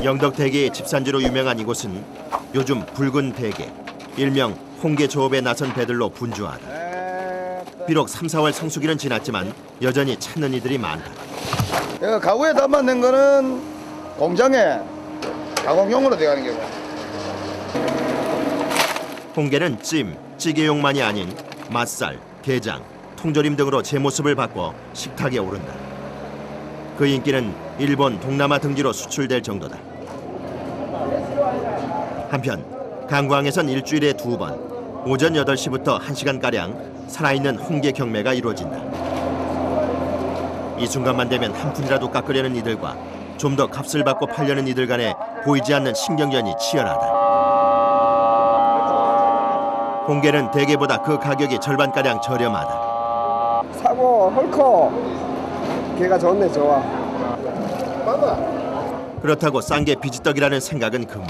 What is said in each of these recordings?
영덕대게의 집산지로 유명한 이곳은 요즘 붉은 대게, 일명 홍게 조업에 나선 배들로 분주하다. 비록 3, 4월 성수기는 지났지만 여전히 찾는 이들이 많다. 내가 가구에 담아낸 거는 공장에 가공용으로 들어가는 경우. 홍게는 찜, 찌개용만이 아닌 맛살, 게장, 통조림 등으로 제 모습을 바꿔 식탁에 오른다. 그 인기는 일본, 동남아 등지로 수출될 정도다. 한편 강구항에선 일주일에 2번 오전 8시부터 1시간가량 살아있는 홍게 경매가 이루어진다. 이 순간만 되면 한 푼이라도 깎으려는 이들과 좀 더 값을 받고 팔려는 이들 간에 보이지 않는 신경전이 치열하다. 홍게는 대게보다 그 가격이 절반가량 저렴하다. 사고 헐커 걔가 좋네. 좋아. 그렇다고 싼 게 비지떡이라는 생각은 금물.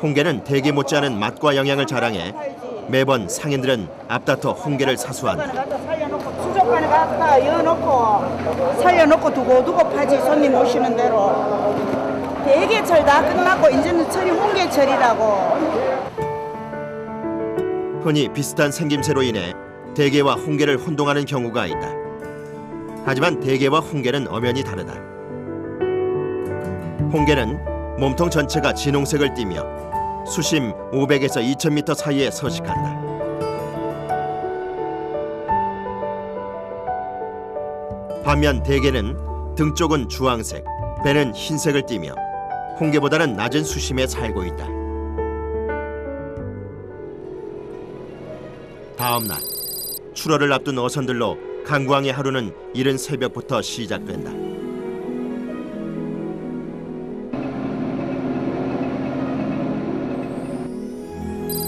홍게는 대게 못지않은 맛과 영양을 자랑해 매번 상인들은 앞다퉈 홍게를 사수한다. 수족관에 갖다 여놓고 살려놓고 두고 파지. 손님 오시는 대로. 대게철 다 끝났고 이제는 철이 홍게철이라고. 흔히 비슷한 생김새로 인해 대게와 홍게를 혼동하는 경우가 있다. 하지만 대게와 홍게는 엄연히 다르다. 홍게는 몸통 전체가 진홍색을 띠며 수심 500에서 2000m 사이에 서식한다. 반면 대게는 등 쪽은 주황색, 배는 흰색을 띠며 홍게보다는 낮은 수심에 살고 있다. 다음 날 출어를 앞둔 어선들로 강구항의 하루는 이른 새벽부터 시작된다.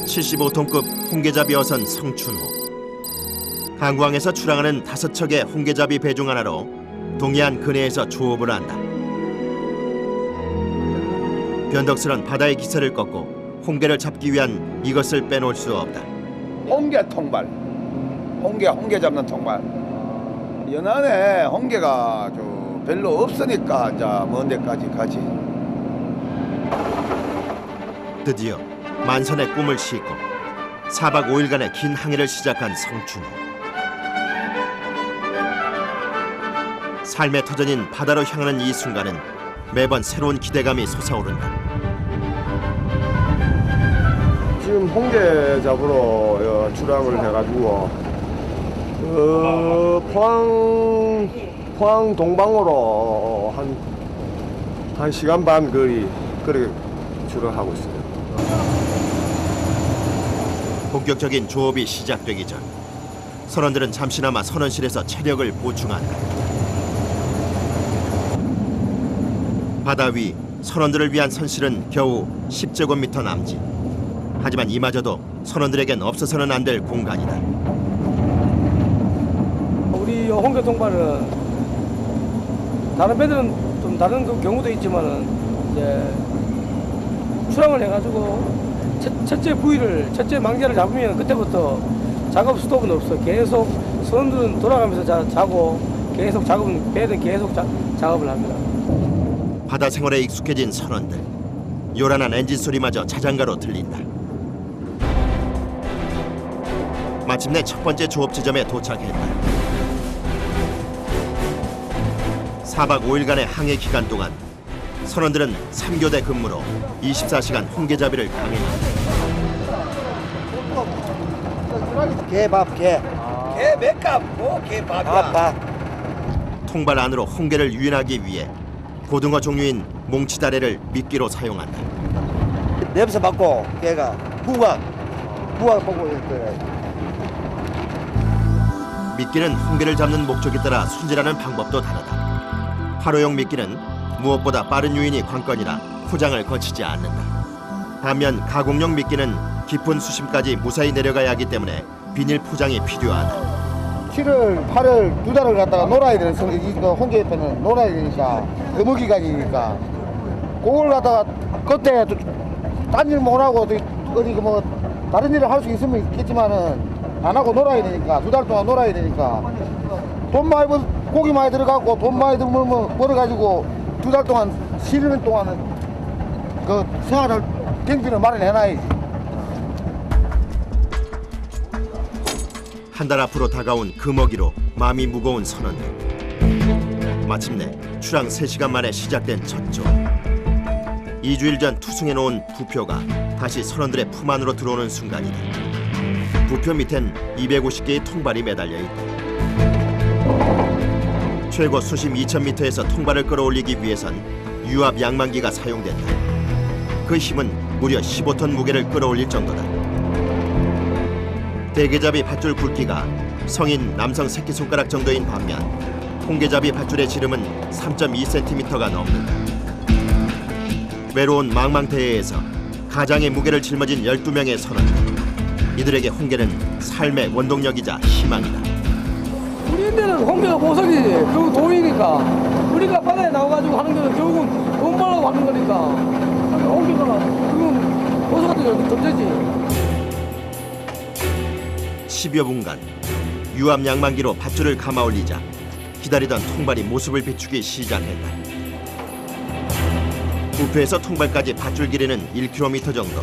75톤급 홍게잡이 어선 성춘호. 강구항에서 출항하는 5척의 홍게잡이 배 중 하나로 동해안 근해에서 조업을 한다. 변덕스런 바다의 기세를 꺾고 홍게를 잡기 위한 이것을 빼놓을 수 없다. 홍게 통발. 홍게 잡는 통발. 연안에 홍게가 별로 없으니까 이제 먼 데까지 가지. 드디어 만선의 꿈을 싣고 4박 5일간의 긴 항해를 시작한 성춘호. 삶의 터전인 바다로 향하는 이 순간은 매번 새로운 기대감이 솟아오른다. 지금 홍게 잡으러 출항을 해가지고 포항 동방으로 한 시간 반 거리 그렇게 출항하고 있어요. 본격적인 조업이 시작되기 전 선원들은 잠시나마 선원실에서 체력을 보충한다. 바다 위 선원들을 위한 선실은 겨우 10제곱미터 남짓. 하지만 이마저도 선원들에겐 없어서는 안 될 공간이다. 우리 홍게 통발은 다른 배들은 좀 다른 그 경우도 있지만은 이제 출항을 해가지고 첫째 망자를 잡으면 그때부터 작업 스톱은 없어. 계속 선원들은 돌아가면서 자고 계속 배는 계속 작업을 합니다. 바다 생활에 익숙해진 선원들. 요란한 엔진 소리마저 자장가로 들린다. 마침내 첫 번째 조업 지점에 도착했다. 4박 5일간의 항해 기간 동안 선원들은 3교대 근무로 24시간 홍게잡이를 강행한다. 개밥 개. 개 몇값? 개 밥이야. 밥. 통발 안으로 홍게를 유인하기 위해 고등어 종류인 몽치다래를 미끼로 사용한다. 냄새 맡고 개가 부각 보고 있어요. 미끼는 홍게를 잡는 목적에 따라 손질하는 방법도 다르다. 화로용 미끼는 무엇보다 빠른 유인이 관건이라 포장을 거치지 않는다. 반면 가공용 미끼는 깊은 수심까지 무사히 내려가야 하기 때문에 비닐 포장이 필요하다. 7월, 8월 2달을 갖다가 놀아야 되는 홍게 옆에는 놀아야 되니까 거무기간이니까 그걸 갖다가 그때 딴 일 못 하고 어디 뭐 다른 일을 할 수 있으면 있겠지만은 안 하고 놀아야 되니까 2달 동안 놀아야 되니까 돈 많이 고기 많이 들어가고 돈 많이 벌어가지고 2달 동안 쉬는 동안은 그 생활을 경비를 마련해놔야지. 한 달 앞으로 다가온 금어기로 마음이 무거운 선원들. 마침내 출항 3시간 만에 시작된 첫조. 2주일 전 투승해놓은 부표가 다시 선원들의 품 안으로 들어오는 순간이다. 부표 밑엔 250개의 통발이 매달려 있다. 최고 수심 2000m에서 통발을 끌어올리기 위해선 유압 양만기가 사용된다. 그 힘은 무려 15톤 무게를 끌어올릴 정도다. 대게잡이 밧줄 굵기가 성인 남성 새끼손가락 정도인 반면 홍게잡이 밧줄의 지름은 3.2cm가 넘는다. 외로운 망망대해에서 가장의 무게를 짊어진 12명의 선원들. 이들에게 홍게는 삶의 원동력이자 희망이다. 우리인데는 홍게가 보석이지. 그리고 돈이니까. 우리가 바다에 나와가지고 하는 거는 결국은 돈 벌려고 하는 거니까. 홍게가 그건 보석 같은 게 존재지. 10여 분간 유압 양만기로 밧줄을 감아 올리자 기다리던 통발이 모습을 비추기 시작했다. 부표에서 통발까지 밧줄 길이는 1km 정도.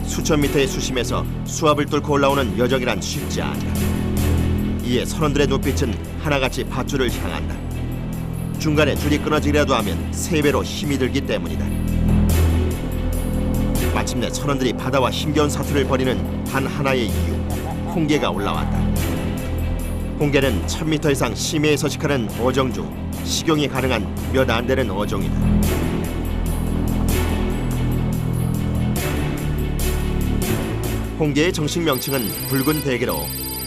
수천 미터의 수심에서 수압을 뚫고 올라오는 여정이란 쉽지 않다. 이에 선원들의 눈빛은 하나같이 밧줄을 향한다. 중간에 줄이 끊어지기라도 하면 3배로 힘이 들기 때문이다. 마침내 선원들이 바다와 힘겨운 사투를 벌이는 단 하나의 이유. 홍게가 올라왔다. 홍게는 1000m 이상 심해에 서식하는 어종 중 식용이 가능한 몇 안 되는 어종이다. 홍게의 정식 명칭은 붉은 대게로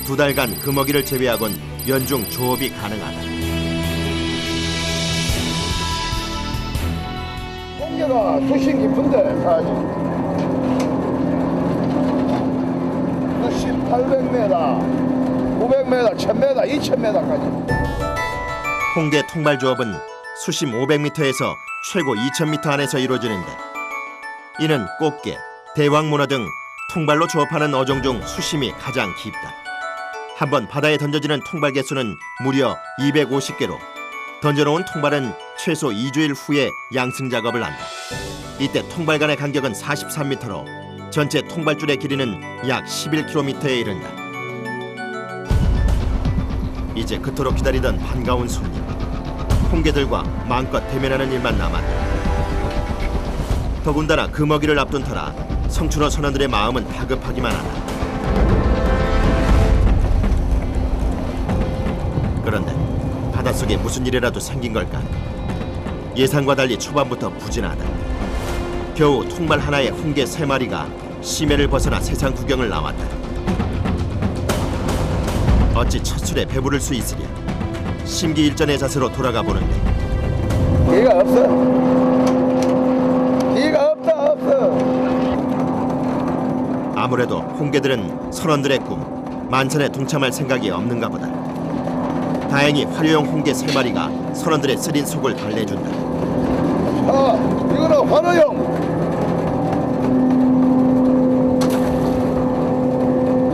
2달간 금어기를 제외하곤 연중 조업이 가능하다. 홍게가 수심 깊은데 사장님 800m, 900m, 1000m, 2000m까지. 홍게 통발 조업은 수심 500m에서 최고 2000m 안에서 이루어지는데 이는 꽃게, 대왕문어 등 통발로 조업하는 어종 중 수심이 가장 깊다. 한번 바다에 던져지는 통발 개수는 무려 250개로 던져놓은 통발은 최소 2주일 후에 양승 작업을 한다. 이때 통발 간의 간격은 43m로 전체 통발줄의 길이는 약 11km에 이른다. 이제 그토록 기다리던 반가운 손님. 홍게들과 마음껏 대면하는 일만 남았다. 더군다나 금어기를 앞둔 터라 성춘호 선원들의 마음은 다급하기만 하다. 그런데 바닷속에 무슨 일이라도 생긴 걸까? 예상과 달리 초반부터 부진하다. 겨우 통발 하나에 홍게 3마리가 심해를 벗어나 세상 구경을 나왔다. 어찌 첫 술에 배부를 수 있으랴. 심기일전의 자세로 돌아가 보는데 기회가 없어. 기회가 없어. 아무래도 홍게들은 선원들의 꿈 만찬에 동참할 생각이 없는가 보다. 다행히 화려용 홍게 3마리가 선원들의 쓰린 속을 달래준다. 이거는 환호용.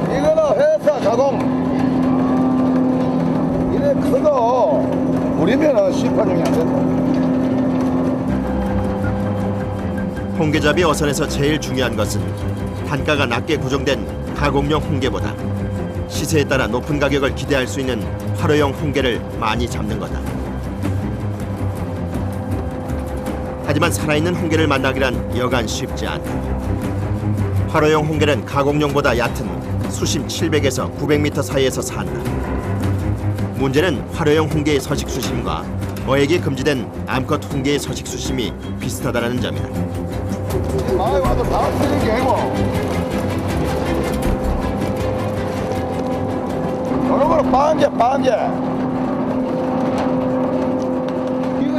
이거는 회사 가공. 이래 커도 우리면은 심판용이 안 된다. 홍게잡이 어선에서 제일 중요한 것은 단가가 낮게 구성된 가공용 홍게보다 시세에 따라 높은 가격을 기대할 수 있는 화로용 홍게를 많이 잡는 거다. 하지만 살아있는 홍게를 만나기란 여간 쉽지 않다. 화로용 홍게는 가공용보다 얕은 수심 700에서 900m 사이에서 산다. 문제는 화로용 홍게의 서식 수심과 어획이 금지된 암컷 홍게의 서식 수심이 비슷하다는 점이다. 마을 와도 다 틀린 게 아니고. 요거는 반개.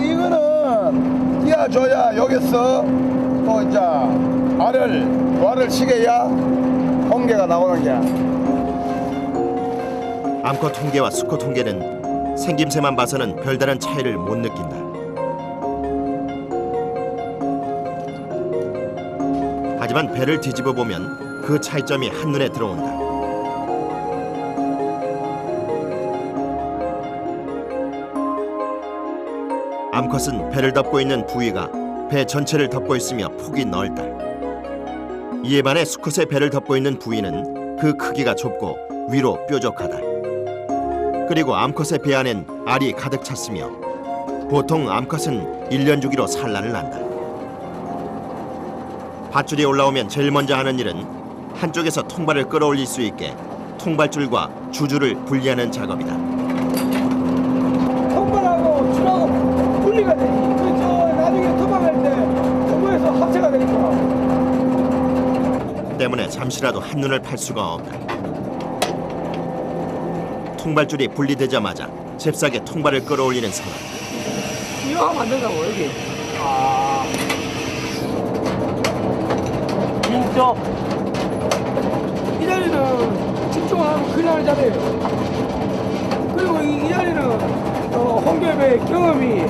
이거는 띄워줘야 여기서 또 이제 알을 시게야 홍게가 나오는 게야. 암컷 홍게와 수컷 홍게는 생김새만 봐서는 별다른 차이를 못 느낀다. 하지만 배를 뒤집어 보면 그 차이점이 한눈에 들어온다. 암컷은 배를 덮고 있는 부위가 배 전체를 덮고 있으며 폭이 넓다. 이에 반해 수컷의 배를 덮고 있는 부위는 그 크기가 좁고 위로 뾰족하다. 그리고 암컷의 배 안엔 알이 가득 찼으며 보통 암컷은 1년 주기로 산란을 한다. 밧줄이 올라오면 제일 먼저 하는 일은 한쪽에서 통발을 끌어올릴 수 있게 통발줄과 주줄을 분리하는 작업이다. 통발하고 줄하고 분리가 되지. 그저 나중에 도망갈 때 통발에서 합체가 되니까. 때문에 잠시라도 한눈을 팔 수가 없다. 통발줄이 분리되자마자 잽싸게 통발을 끌어올리는 상황. 이거 하면 안 된다고 여기. 아. 진짜. 이 자리는 집중하면 큰일 나는 자리예요. 그리고 이 자리는 홍계배 경험이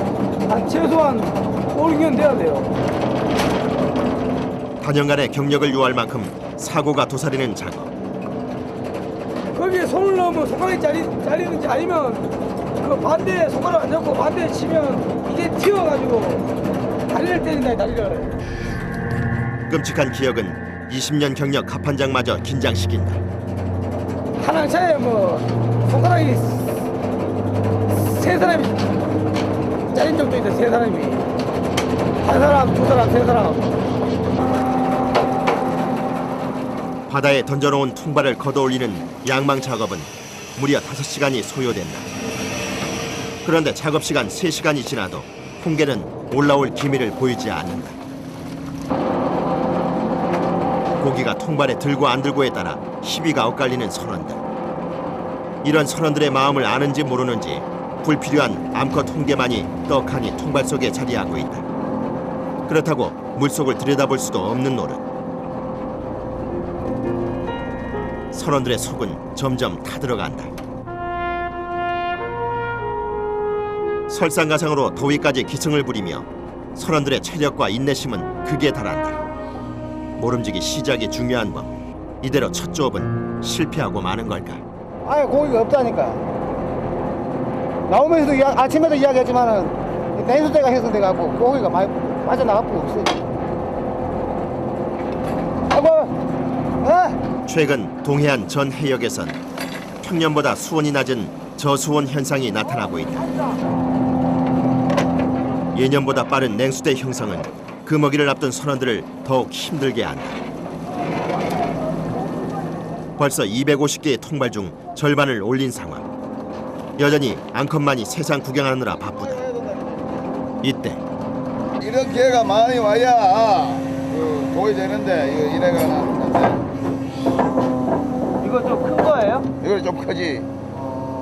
한 최소한 5, 6년 돼야 돼요. 단연간의 경력을 요할 만큼 사고가 도사리는 작업. 거기에 손을 넣으면 손가락이 잘리는지 아니면 그 반대에 손가락 안 잡고 반대에 치면 이게 튀어가지고 다리를 때린다 다리를. 끔찍한 기억은 20년 경력 갑판장마저 긴장시킨다. 한 항차에 뭐 손가락이 세 사람이 잘린 적도 있다. 세 사람이 한 사람, 두 사람, 세 사람. 바다에 던져놓은 통발을 걷어올리는 양망 작업은 무려 5시간이 소요된다. 그런데 작업 시간 3시간이 지나도 홍게는 올라올 기미를 보이지 않는다. 고기가 통발에 들고 안 들고에 따라 시비가 엇갈리는 선원들. 이런 선원들의 마음을 아는지 모르는지 불필요한 암컷 홍게만이 떡하니 통발 속에 자리하고 있다. 그렇다고 물속을 들여다볼 수도 없는 노릇. 선원들의 속은 점점 타들어간다. 설상가상으로 더위까지 기승을 부리며 선원들의 체력과 인내심은 극에 달한다. 모름지기 시작이 중요한 법. 이대로 첫 조업은 실패하고 마는 걸까? 아예 고기가 없다니까. 나오면서도 아침에도 이야기했지만은 냉수대가 형성돼갖고 고기가 많이 빠져나가고 없어요. 아이고, 최근 동해안 전 해역에선 평년보다 수온이 낮은 저수온 현상이 나타나고 있다. 예년보다 빠른 냉수대 형성은 금어기를 앞둔 선원들을 더욱 힘들게 한다. 벌써 250개의 통발 중 절반을 올린 상황. 여전히 앙컷만이 세상 구경하느라 바쁘다. 이때 이런 기회가 많이 와야 고기 되는데 이래가 이거 좀 큰 거예요? 이거 좀 크지.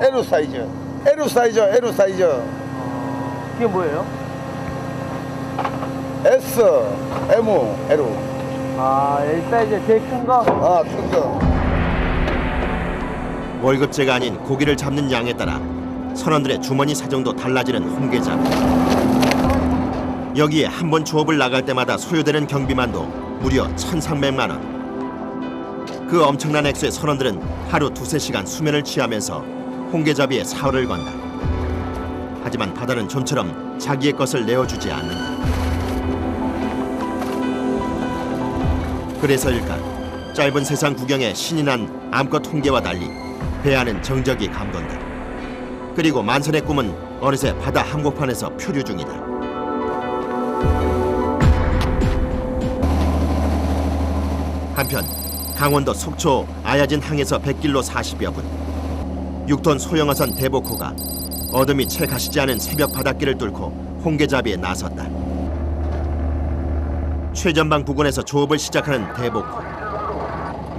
에루 사이즈. 에루 사이즈. 이게 뭐예요? S, M, L. 아, L 사이즈 제일 큰 거? 아, 큰 거. 월급제가 아닌 고기를 잡는 양에 따라 선원들의 주머니 사정도 달라지는 홍게잡. 여기에 한 번 조업을 나갈 때마다 소요되는 경비만도 무려 1,300만 원. 그 엄청난 액수의 선원들은 하루 2~3시간 수면을 취하면서 홍게잡이에 사활을 건다. 하지만 바다는 좀처럼 자기의 것을 내어주지 않는다. 그래서일까 짧은 세상 구경에 신이 난 암컷 홍게와 달리 배 안은 정적이 감돈다. 그리고 만선의 꿈은 어느새 바다 한복판에서 표류 중이다. 한편 강원도 속초 아야진 항에서 백길로 40여 분. 6톤 소형어선 대복호가 어둠이 채 가시지 않은 새벽 바닷길을 뚫고 홍게잡이에 나섰다. 최전방 부근에서 조업을 시작하는 대복호.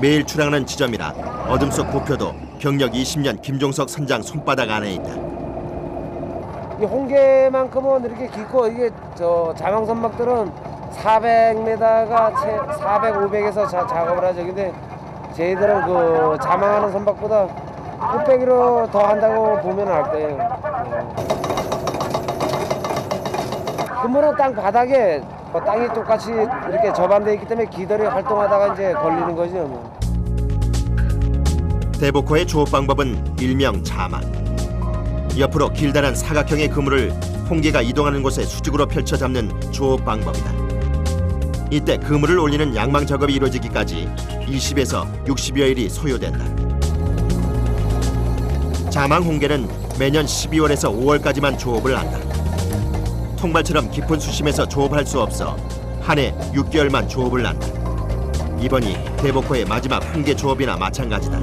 매일 출항하는 지점이라 어둠 속 부표도 경력 20년 김종석 선장 손바닥 안에 있다. 이 홍게만큼은 이렇게 깊고 이게 저 자망 선박들은 400m가 400, 500에서 작업을 하죠. 근데 저희들은 그 자망하는 선박보다 뚝배기로 더 한다고 보면 알 거예요. 근무는 땅 바닥에 땅이 똑같이 이렇게 접안돼 있기 때문에 기들이 활동하다가 이제 걸리는 거죠. 뭐. 대복호의 조업 방법은 일명 자망. 옆으로 길다란 사각형의 그물을 홍게가 이동하는 곳에 수직으로 펼쳐 잡는 조업 방법이다. 이때 그물을 올리는 양망 작업이 이루어지기까지 20에서 60여일이 소요된다. 자망 홍게는 매년 12월에서 5월까지만 조업을 한다. 통발처럼 깊은 수심에서 조업할 수 없어 한 해 6개월만 조업을 한다. 이번이 대복호의 마지막 홍게 조업이나 마찬가지다.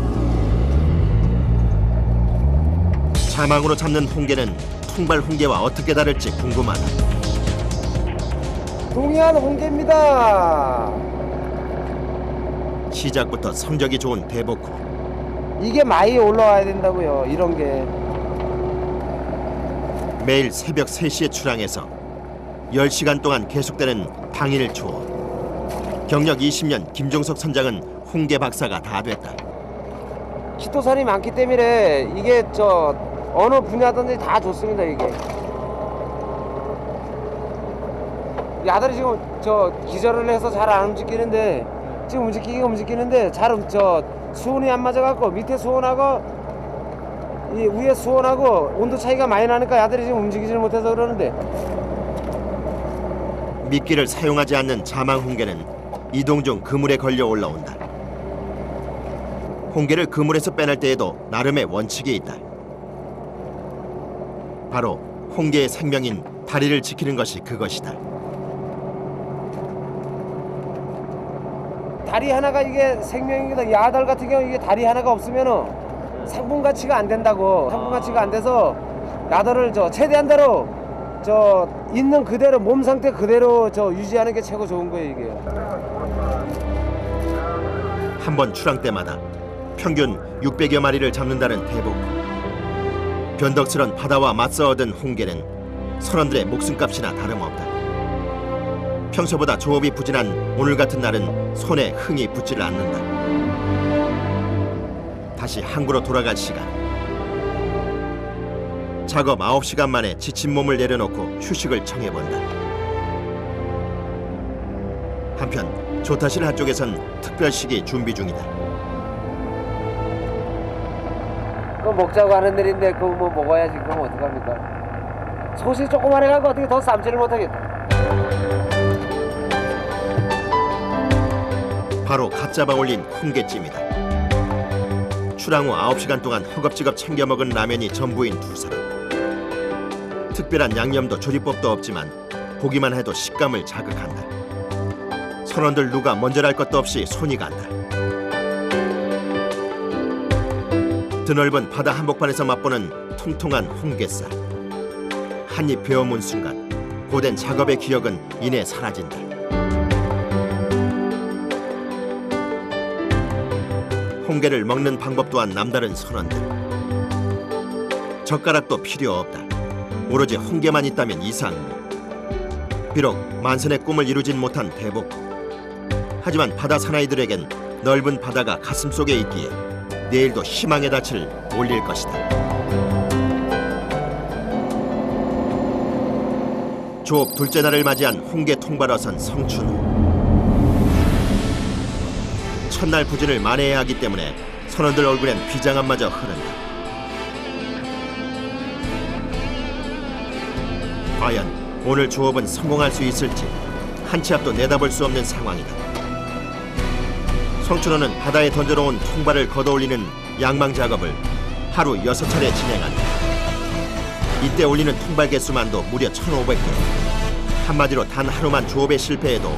자망으로 잡는 홍게는 통발 홍게와 어떻게 다를지 궁금하다. 동해안 홍게입니다. 시작부터 성적이 좋은 대복호. 이게 많이 올라와야 된다고요. 이런 게. 매일 새벽 3시에 출항해서 10시간 동안 계속되는 당일 조업. 경력 20년 김종석 선장은 홍게 박사가 다 됐다. 키토산이 많기 때문에 이게 어느 분야든지 다 좋습니다. 이게. 이 아들이 지금 기절을 해서 잘 안 움직이는데 지금 움직이는데 잘 수온이 안 맞아갖고 밑에 수온하고 이 위에 수온하고 온도 차이가 많이 나니까 아들이 지금 움직이질 못해서 그러는데. 미끼를 사용하지 않는 자망 홍게는 이동 중 그물에 걸려 올라온다. 홍게를 그물에서 빼낼 때에도 나름의 원칙이 있다. 바로 홍게의 생명인 다리를 지키는 것이 그것이다. 다리 하나가 이게 생명입니다. 이 아들 같은 경우 이게 다리 하나가 없으면은 상품 가치가 안 된다고. 상품 가치가 안 돼서 야들을 최대한대로 있는 그대로 몸 상태 그대로 유지하는 게 최고 좋은 거예요 이게. 한 번 출항 때마다 평균 600여 마리를 잡는다는 대복호. 변덕스런 바다와 맞서 얻은 홍게는 선원들의 목숨값이나 다름없다. 평소보다 조업이 부진한 오늘 같은 날은 손에 흥이 붙지를 않는다. 다시 항구로 돌아갈 시간. 작업 9시간 만에 지친 몸을 내려놓고 휴식을 청해본다. 한편 조타실 한쪽에선 특별식이 준비 중이다. 그거 먹자고 하는 일인데 그거 뭐 먹어야지. 그럼 어떡합니까? 솥이 조그만 해가지고 어떻게 더 삶지를 못하겠다. 바로 갓 잡아 올린 홍게찜이다. 출항 후 9시간 동안 허겁지겁 챙겨 먹은 라면이 전부인 두 사람. 특별한 양념도 조리법도 없지만 보기만 해도 식감을 자극한다. 선원들 누가 먼저랄 것도 없이 손이 간다. 드넓은 바다 한복판에서 맛보는 통통한 홍게살. 한입 베어문 순간 고된 작업의 기억은 이내 사라진다. 홍게를 먹는 방법 또한 남다른 선원들. 젓가락도 필요 없다. 오로지 홍게만 있다면 이상. 비록 만선의 꿈을 이루진 못한 대복호. 하지만 바다 사나이들에겐 넓은 바다가 가슴속에 있기에 내일도 희망의 닻을 올릴 것이다. 조업 둘째 날을 맞이한 홍게 통발어선 성춘호. 첫날 부진을 만회해야 하기 때문에 선원들 얼굴엔 비장함마저 흐른다. 과연 오늘 조업은 성공할 수 있을지 한 치 앞도 내다볼 수 없는 상황이다. 성춘호는 바다에 던져놓은 통발을 걷어올리는 양망 작업을 하루 6차례 진행한다. 이때 올리는 통발 개수만도 무려 1,500개. 한마디로 단 하루만 조업에 실패해도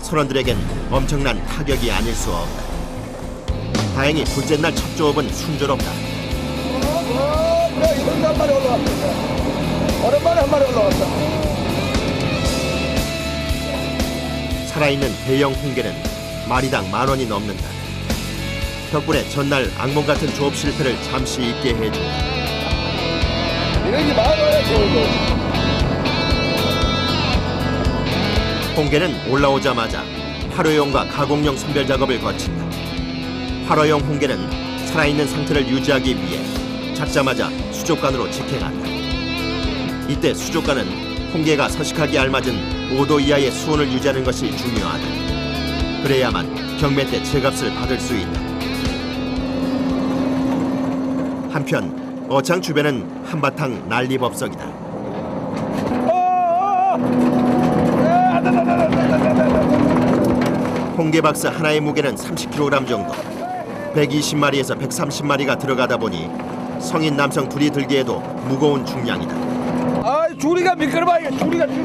선원들에겐 엄청난 타격이 아닐 수 없다. 다행히 둘째 날 첫 조업은 순조롭다. 이번에 한 마리 올라왔다. 오랜만에 한 마리 올라왔다. 살아있는 대형 홍게는 마리당 10,000원이 넘는다. 덕분에 전날 악몽 같은 조업 실패를 잠시 잊게 해준다. 이런 게 많아야 좋은 거. 홍게는 올라오자마자 활어용과 가공용 선별 작업을 거친다. 활어용 홍게는 살아있는 상태를 유지하기 위해 잡자마자 수족관으로 직행한다. 이때 수족관은 홍게가 서식하기 알맞은 5도 이하의 수온을 유지하는 것이 중요하다. 그래야만 경매 때 제값을 받을 수 있다. 한편 어창 주변은 한바탕 난리법석이다. 홍게박스 하나의 무게는 30kg 정도. 120마리에서 130마리가 들어가다 보니 성인 남성 둘이 들기에도 무거운 중량이다. 아, 줄이가 미끄러워. 줄이가 줄.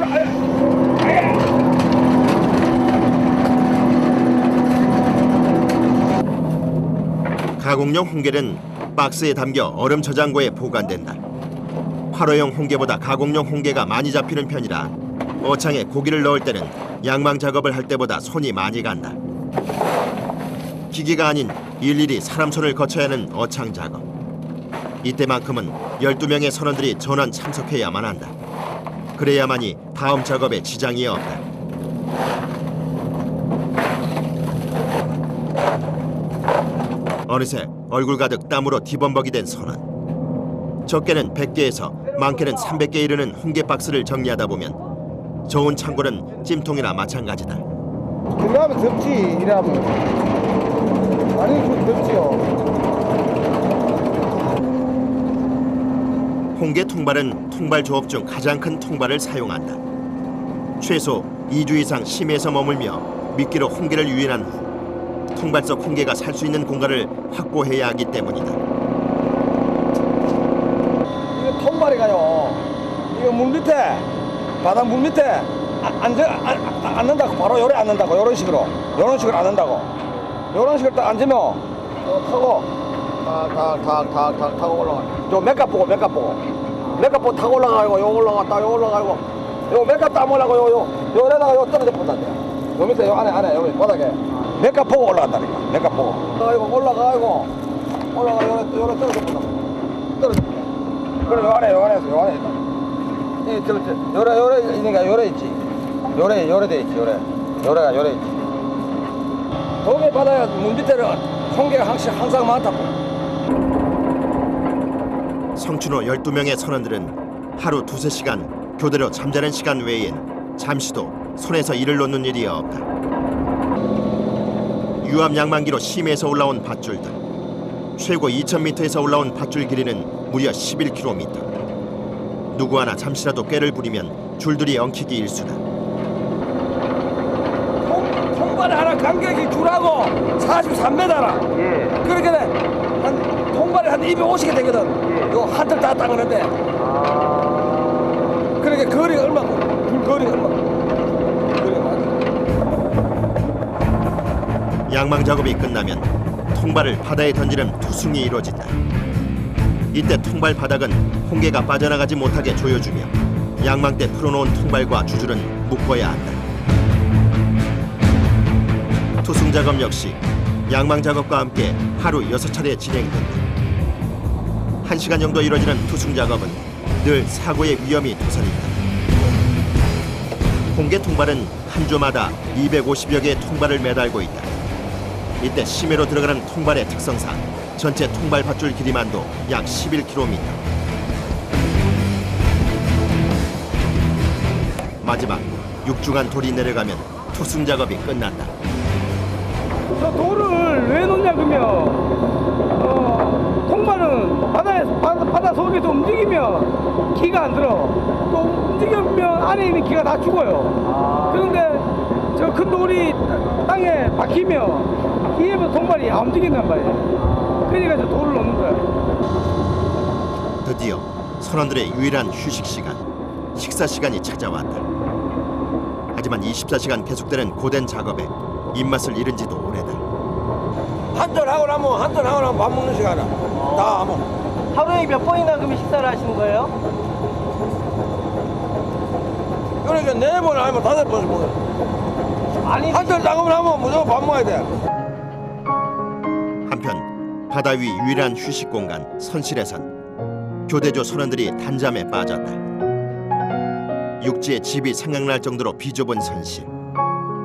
가공용 홍게는 박스에 담겨 얼음 저장고에 보관된다. 화로용 홍게보다 가공용 홍게가 많이 잡히는 편이라 어창에 고기를 넣을 때는 양망 작업을 할 때보다 손이 많이 간다. 기계가 아닌 일일이 사람 손을 거쳐야 하는 어창 작업. 이때만큼은 12명의 선원들이 전원 참석해야만 한다. 그래야만이 다음 작업에 지장이 없다. 어느새 얼굴 가득 땀으로 뒤범벅이 된 선원. 적게는 100개에서 많게는 300개 이르는 홍게 박스를 정리하다 보면 좋은 창고는 찜통이나 마찬가지다. 그러면 덥지 이러면 많이 좀 덥지요. 홍게 통발은 통발 조업 중 가장 큰 통발을 사용한다. 최소 2주 이상 심해에서 머물며 미끼로 홍게를 유인한 후 통발 속 홍게가 살 수 있는 공간을 확보해야 하기 때문이다. 이거 통발이가요. 이거 물 밑에 바다 물 밑에 앉는다고 바로 요래 앉는다고 요런 식으로 앉는다고 요런 식으로 딱 앉으면 타고 타고 올라가. 저 맥값 보고 타고 올라가고 요 올라갔다 요 올라가고 요 맥값 따먹으려고 요래다가 요 떨어져 본다는데 요 밑에 요 안에 여기 바닥에 맥값 보고 올라간다니까. 맥값 보고 올라가고 요래 떨어져 본다. 그래 요 안에 있다. 이 요래 있으니까 요래 있지. 요래 돼 있지. 요래가 요래 있지. 동해 바다에 물 밑에는 홍게가 항상 많다고. 성춘호 12명의 선원들은 하루 2~3시간 교대로 잠자는 시간 외엔 잠시도 손에서 일을 놓는 일이 없다. 유압 양만기로 심해에서 올라온 밧줄들. 최고 2,000m에서 올라온 밧줄 길이는 무려 11km. 누구 하나 잠시라도 꾀를 부리면 줄들이 엉키기 일쑤다. 통발에 하나 간격이 줄하고 43m라. 그렇게 한 통발에 한 250개 되거든. 요 한틀 다 따그는데. 그러니까 거리가 얼마고? 줄 거리가 얼마고? 거리가 많아. 양망 작업이 끝나면 통발을 바다에 던지는 투승이 이루어진다. 이때 통발 바닥은 홍게가 빠져나가지 못하게 조여주며 양망 때 풀어놓은 통발과 주줄은 묶어야 한다. 투승 작업 역시 양망 작업과 함께 하루 6차례 진행된다. 1시간 정도 이루어지는 투승 작업은 늘 사고의 위험이 도사린다. 홍게 통발은 한 조마다 250여 개의 통발을 매달고 있다. 이때 심해로 들어가는 통발의 특성상 전체 통발 밧줄 길이만도 약 11km. 마지막 6주간 돌이 내려가면 투승 작업이 끝난다. 저 돌을 왜 놓냐 그러면 통발은 바다 속에서 움직이면 기가 안 들어. 또 움직이면 안에 있는 기가 다 죽어요. 그런데 저 큰 돌이 땅에 박히면 뒤에서 통발이 안 움직인단 말이에요. 그러니까 저 돌을 놓는 거야. 드디어 선원들의 유일한 휴식 시간, 식사 시간이 찾아왔다. 하지만 24시간 계속되는 고된 작업에 입맛을 잃은 지도 오래다. 한잔 하고 나면 밥 먹는 시간이야. 다 하면. 하루에 몇 번이나 그러면 식사를 하시는 거예요? 그러니까 4번 아니면 5번씩 먹어요. 아니 한잔 작업을 하면 무조건 밥 먹어야 돼. 한편 바다 위 유일한 휴식 공간 선실에선 교대조 선원들이 단잠에 빠졌다. 육지에 집이 생각날 정도로 비좁은 선실.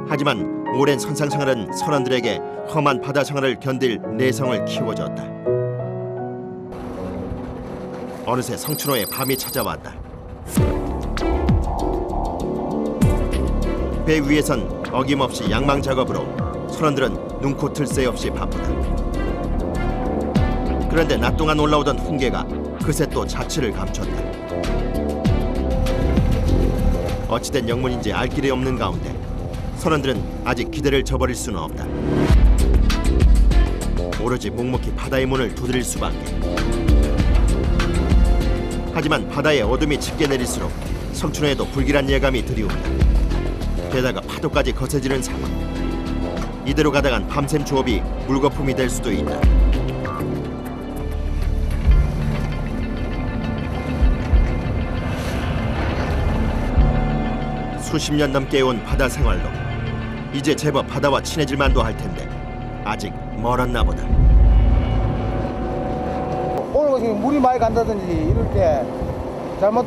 하지만 오랜 선상 생활은 선원들에게 험한 바다 생활을 견딜 내성을 키워줬다. 어느새 성춘호에 밤이 찾아왔다. 배 위에선 어김없이 양망 작업으로 선원들은 눈코 틀 새 없이 바쁘다. 그런데 낮 동안 올라오던 홍게가 그새 또 자취를 감췄다. 어찌된 영문인지 알 길이 없는 가운데 선원들은 아직 기대를 저버릴 수는 없다. 오로지 묵묵히 바다의 문을 두드릴 수밖에. 하지만 바다의 어둠이 짙게 내릴수록 성춘호에도 불길한 예감이 드리운다. 게다가 파도까지 거세지는 상황. 이대로 가다간 밤샘 조업이 물거품이 될 수도 있다. 수십 년 넘게 해온 바다 생활로 이제 제법 바다와 친해질 만도 할 텐데 아직 멀었나 보다. 오늘 같은 물이 많이 간다든지 이럴 때 잘못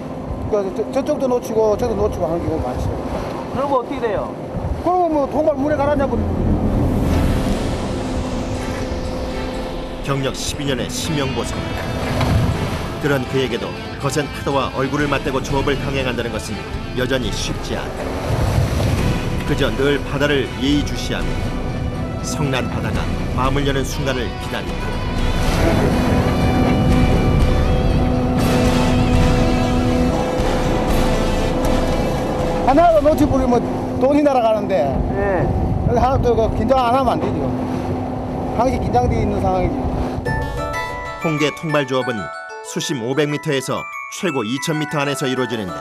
저쪽도 놓치고 저도 놓치고 하는 경우가 많죠. 그러면 어떻게 돼요? 그러면 뭐 통발 물에 가라냐고. 경력 12년의 심영보선. 그런 그에게도 거센 파도와 얼굴을 맞대고 조업을 강행한다는 것은 여전히 쉽지 않다. 그저 늘 바다를 예의주시하며 성난 바다가 마음을 여는 순간을 기다린다. 하나도 놓쳐버리면 돈이 날아가는데 네. 하나도 긴장 안 하면 안 되죠. 항상 긴장되어 있는 상황이지. 홍게 통발 조업은 수심 500m에서 최고 2000m 안에서 이루어지는데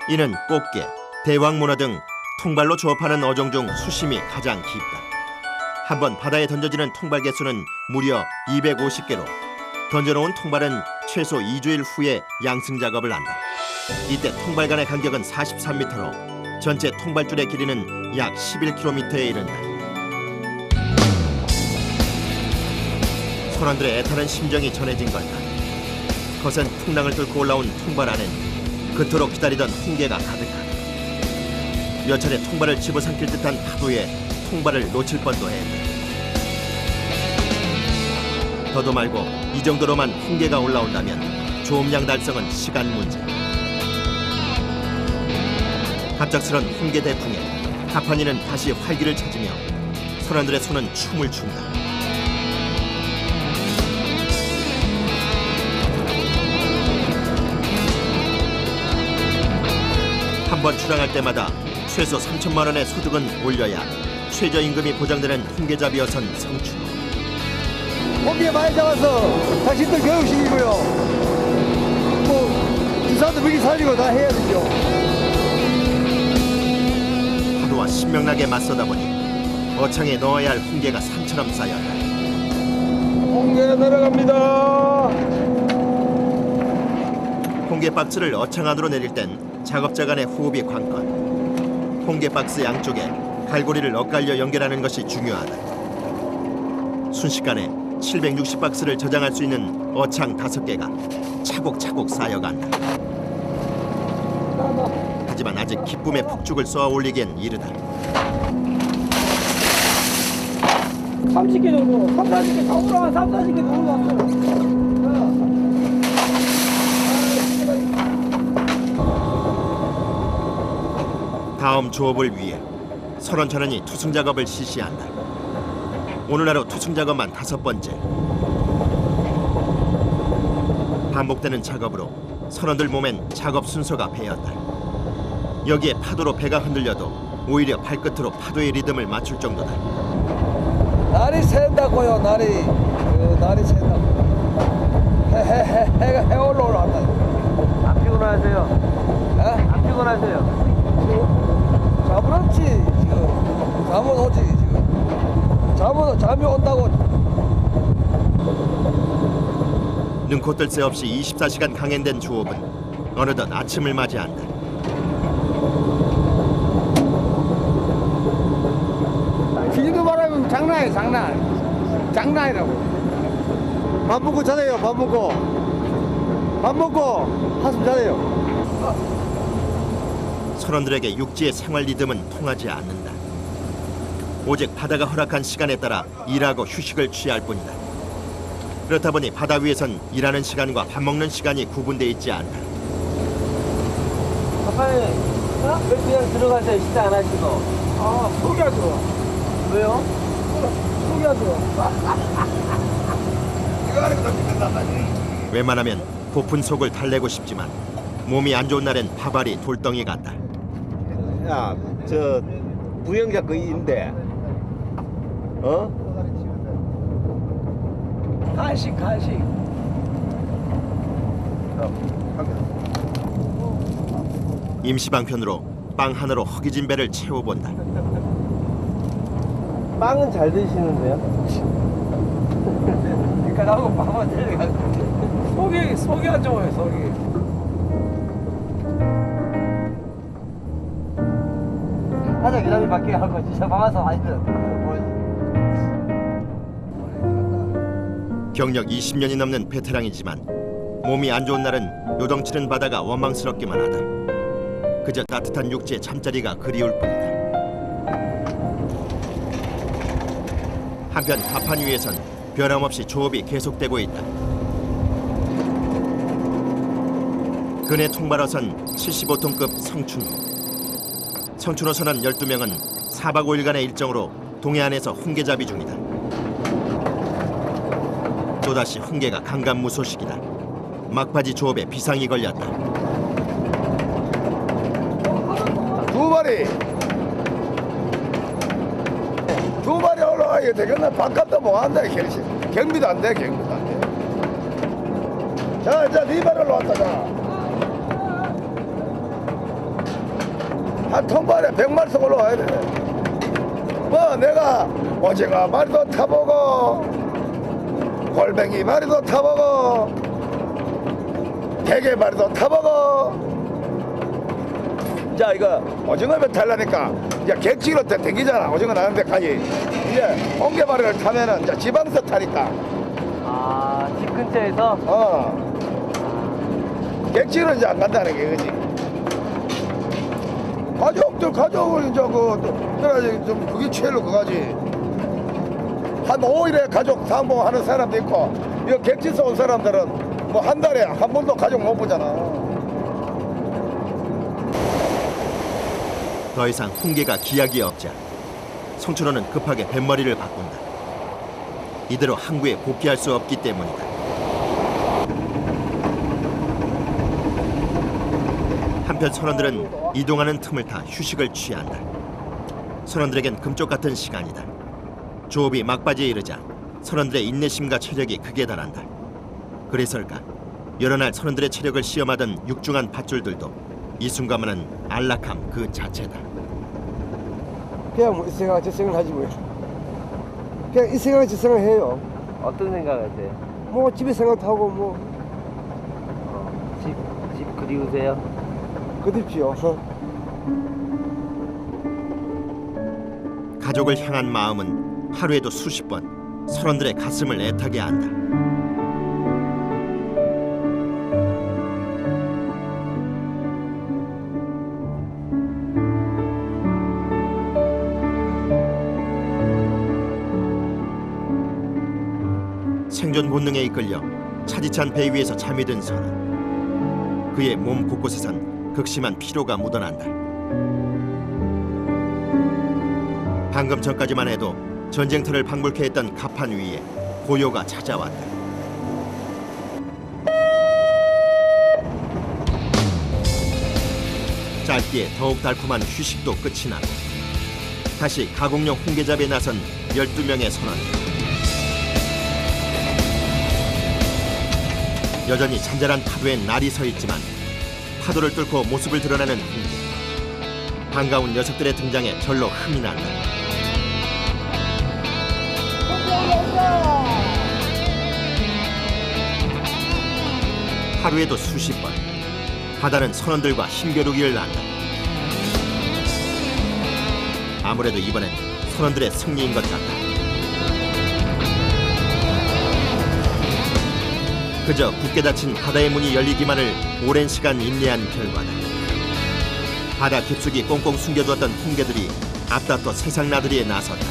이는 꽃게, 대왕문어 등 통발로 조업하는 어종 중 수심이 가장 깊다. 한번 바다에 던져지는 통발 개수는 무려 250개로 던져놓은 통발은 최소 2주일 후에 양승 작업을 한다. 이때 통발 간의 간격은 43m로 전체 통발줄의 길이는 약 11km에 이른다. 선원들의 애타는 심정이 전해진 걸까. 거센 풍랑을 뚫고 올라온 통발 안엔 그토록 기다리던 홍게가 가득하다. 몇 차례 통발을 집어삼킬 듯한 파도에 통발을 놓칠 뻔도 했다. 더도 말고 이 정도로만 홍게가 올라온다면 조업량 달성은 시간 문제. 갑작스런 홍게 대풍에 가판이는 다시 활기를 찾으며 선원들의 손은 춤을 춘다. 한 번 출항할 때마다 최소 3천만 원의 소득은 올려야 최저임금이 보장되는 홍게잡이어선 성춘호. 홍게 많이 잡아서 자신들 교육시키고요. 뭐 인사도 먹이 살리고 다 해야 되죠. 파도와 신명나게 맞서다 보니 어창에 넣어야 할 홍게가 산처럼 쌓였다. 홍게 내려갑니다. 홍게 박스를 어창 안으로 내릴 땐 작업자 간의 호흡이 관건. 홍게 박스 양쪽에 갈고리를 엇갈려 연결하는 것이 중요하다. 순식간에 760박스를 저장할 수 있는 어창 5개가 차곡차곡 쌓여간다. 하지만 아직 기쁨의 폭죽을 쏘아 올리기엔 이르다. 30개 정도, 3, 40개 다 올라와, 3, 40개 다 올라왔어. 다음 조업을 위해 선원 전원이 투승 작업을 실시한다. 오늘 하루 투승 작업만 5번째. 반복되는 작업으로 선원들 몸엔 작업 순서가 배었다. 여기에 파도로 배가 흔들려도 오히려 발끝으로 파도의 리듬을 맞출 정도다. 날이 샌다고요. 날이 샌다고. 해가 올라온다. 안 피곤하세요? 에? 안 피곤하세요? 잠은 없지 지금. 잠은 오지 지금. 잠이 온다고. 눈코 뜰 새 없이 24시간 강행된 조업은 어느덧 아침을 맞이한다. 비도 바라면 장난이에요, 장난이라고. 밥 먹고 자세요. 밥 먹고 한숨 자세요. 선원들에게 육지의 생활 리듬은 통하지 않는다. 오직 바다가 허락한 시간에 따라 일하고 휴식을 취할 뿐이다. 그렇다 보니 바다 위에선 일하는 시간과 밥 먹는 시간이 구분돼 있지 않다. 가판이 왜 그냥 들어가세요? 식사 안 하시고? 아, 속이 안 들어. 왜요? 속이 안 들어. 이거 하는 거도 믿는단 말이에요. 웬만하면 고픈 속을 달래고 싶지만 몸이 안 좋은 날엔 파발이 돌덩이 같다. 야, 저 부영자 거인데, 어? 간식. 임시방편으로 빵 하나로 허기진 배를 채워본다. 빵은 잘 드시는데요? 그러니까 나하고 밥만 들려가지고. 속이 안 좋아요, 속이. 하자 기다리 밖에 하고 진짜 밥와서 아니면 경력 20년이 넘는 베테랑이지만 몸이 안 좋은 날은 요동치는 바다가 원망스럽기만 하다. 그저 따뜻한 육지의 잠자리가 그리울 뿐이다. 한편 가판 위에선 변함없이 조업이 계속되고 있다. 근해 통발어선 75톤급 성춘호. 성춘호 선원 12명은 4박 5일간의 일정으로 동해안에서 홍게잡이 중이다. 또다시 홍게가 강간무소식이다. 막바지 조업에 비상이 걸렸다. 두 마리 올라가야 되겠나? 바깥도 못 한다, 경비도 안 돼. 자, 네 마리 올라왔다, 자. 한 통발에 100마리씩 올라와야 돼. 뭐, 내가 오징어 마리도 타보고, 골뱅이 마리도 타보고, 대게 마리도 타보고. 자, 이거 오징어배 타려니까 이제 객지로 댕기잖아. 오징어 나는 데까지. 이제 홍게마리를 타면은 이제 지방서 타니까. 아, 집 근처에서? 객지로 이제 안 간다는 게 그지. 가족을 이제 그래야지 좀 그게 최로 그거지. 한 5일에 가족 상봉하는 사람도 있고, 이거 객지에서 온 사람들은 뭐 한 달에 한 번도 가족 못 보잖아. 더 이상 홍게가 기약이 없자 성춘호는 급하게 뱃머리를 바꾼다. 이대로 항구에 복귀할 수 없기 때문이다. 한편 선원들은 이동하는 틈을 타 휴식을 취한다. 선원들에겐 금쪽 같은 시간이다. 조업이 막바지에 이르자 선원들의 인내심과 체력이 극에 달한다. 그래서일까 여러 날 선원들의 체력을 시험하던 육중한 밧줄들도 이 순간만은 안락함 그 자체다. 그냥 뭐 이 생각 저 생각 하지 뭐요. 그냥 이 생각 저 생각 해요. 어떤 생각하세요? 뭐 집에 생각하고 뭐 집 그리우세요? 그립지요. 가족을 향한 마음은 하루에도 수십 번 선원들의 가슴을 애타게 한다. 생존 본능에 이끌려 차디찬 배 위에서 잠이 든 선원. 그의 몸 곳곳에선 극심한 피로가 묻어난다. 방금 전까지만 해도 전쟁터를 방불케 했던 가판 위에 고요가 찾아왔다. 짧게 더욱 달콤한 휴식도 끝이 나고 다시 가공용 홍게잡이에 나선 12명의 선원들. 여전히 잔잔한 파도에 날이 서 있지만 파도를 뚫고 모습을 드러내는 홍게. 반가운 녀석들의 등장에 절로 흥이 난다. 하루에도 수십 번 바다는 선원들과 힘겨루기를 한다. 아무래도 이번엔 선원들의 승리인 것 같다. 그저 굳게 닫힌 바다의 문이 열리기만을 오랜 시간 인내한 결과다. 바다 깊숙이 꽁꽁 숨겨두었던 홍게들이 앞다퉈 세상 나들이에 나섰다.